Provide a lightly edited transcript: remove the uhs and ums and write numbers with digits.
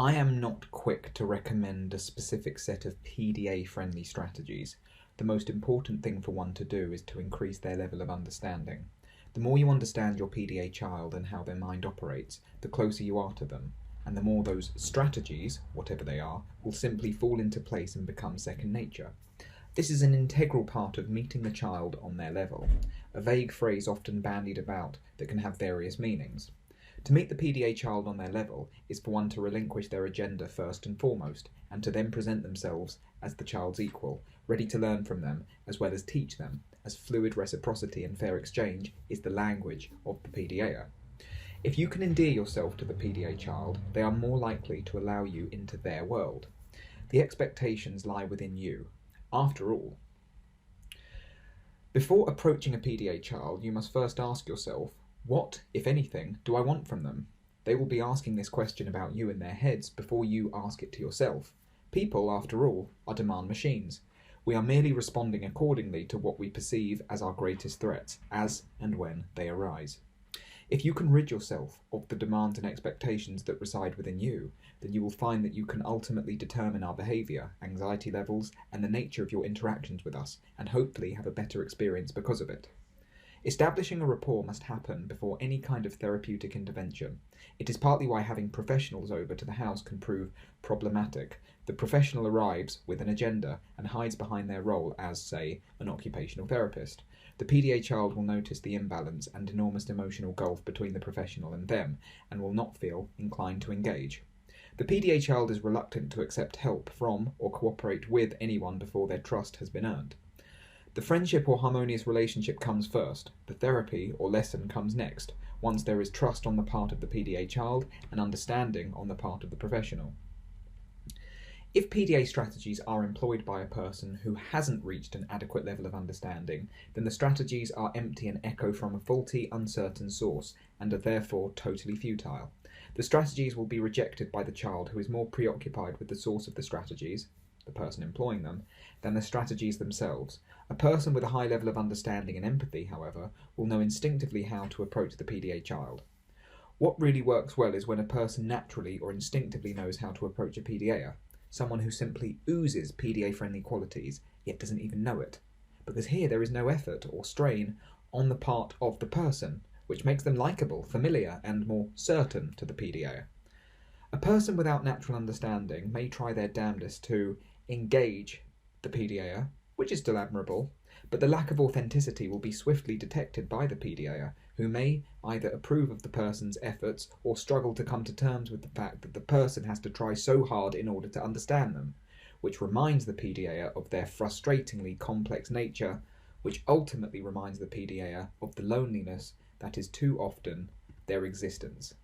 I am not quick to recommend a specific set of PDA-friendly strategies. The most important thing for one to do is to increase their level of understanding. The more you understand your PDA child and how their mind operates, the closer you are to them, and the more those strategies, whatever they are, will simply fall into place and become second nature. This is an integral part of meeting the child on their level, a vague phrase often bandied about that can have various meanings. To meet the PDA child on their level is for one to relinquish their agenda first and foremost, and to then present themselves as the child's equal, ready to learn from them as well as teach them, as fluid reciprocity and fair exchange is the language of the PDA. If you can endear yourself to the PDA child, they are more likely to allow you into their world. The expectations lie within you. After all, before approaching a PDA child, you must first ask yourself, what, if anything, do I want from them? They will be asking this question about you in their heads before you ask it to yourself. People, after all, are demand machines. We are merely responding accordingly to what we perceive as our greatest threats, as and when they arise. If you can rid yourself of the demands and expectations that reside within you, then you will find that you can ultimately determine our behaviour, anxiety levels, and the nature of your interactions with us, and hopefully have a better experience because of it. Establishing a rapport must happen before any kind of therapeutic intervention. It is partly why having professionals over to the house can prove problematic. The professional arrives with an agenda and hides behind their role as, say, an occupational therapist. The PDA child will notice the imbalance and enormous emotional gulf between the professional and them, and will not feel inclined to engage. The PDA child is reluctant to accept help from or cooperate with anyone before their trust has been earned. The friendship or harmonious relationship comes first, the therapy or lesson comes next, once there is trust on the part of the PDA child and understanding on the part of the professional. If PDA strategies are employed by a person who hasn't reached an adequate level of understanding, then the strategies are empty and echo from a faulty, uncertain source, and are therefore totally futile. The strategies will be rejected by the child who is more preoccupied with the source of the strategies, the person employing them, than the strategies themselves. A person with a high level of understanding and empathy, however, will know instinctively how to approach the PDA child. What really works well is when a person naturally or instinctively knows how to approach a PDA, someone who simply oozes PDA-friendly qualities, yet doesn't even know it. Because here there is no effort or strain on the part of the person, which makes them likeable, familiar, and more certain to the PDA. A person without natural understanding may try their damnedest to engage the PDA, which is still admirable, but the lack of authenticity will be swiftly detected by the PDA, who may either approve of the person's efforts or struggle to come to terms with the fact that the person has to try so hard in order to understand them, which reminds the PDA of their frustratingly complex nature, which ultimately reminds the PDA of the loneliness that is too often their existence.